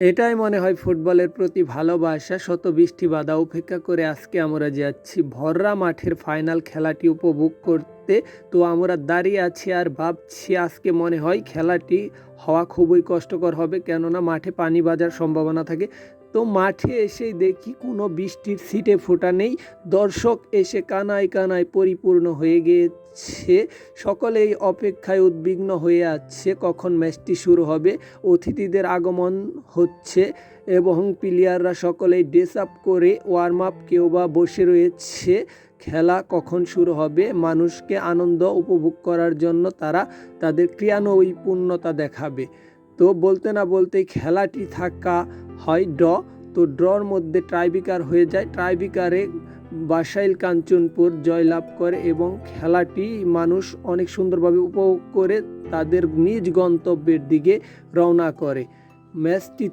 এটাই মনে হয় ফুটবলের প্রতি ভালোবাসা। শত বৃষ্টি বাধা উপেক্ষা করে আজকে আমরা যাচ্ছি ভররা মাঠের ফাইনাল খেলাটি উপভোগ করতে। তো আমরা দাঁড়িয়ে আছি আর ভাবছি আজকে মনে হয় খেলাটি হওয়া খুবই কষ্টকর হবে, কেননা মাঠে পানি বাজার সম্ভাবনা থাকে। তো মাঠে এসেই দেখি কোনো বৃষ্টির ছিটে ফোঁটা নেই। দর্শক এসে কানায় কানায় পরিপূর্ণ হয়ে গিয়েছে। সকলেই অপেক্ষায় উদ্বিগ্ন হয়ে আছে কখন ম্যাচটি শুরু হবে। অতিথিদের আগমন হচ্ছে এবং প্লেয়াররা সকলেই ড্রেস আপ করে ওয়ার্ম আপ, কেউ বা বসে রয়েছে। খেলা কখন শুরু হবে মানুষকে আনন্দ উপভোগ করার জন্য তারা তাদের ক্রিয়ানৈপুণ্যতা দেখাবে। তো বলতে না বলতেই খেলাটি থাকা হয় তো ড্রর মধ্যে টাইব্রেকার হয়ে যায়। টাইব্রেকারে বাসাইল কাঞ্চনপুর জয়লাভ করে এবং খেলাটি মানুষ অনেক সুন্দরভাবে উপভোগ করে তাদের নিজ গন্তব্যের দিকে রওনা করে। ম্যাচটি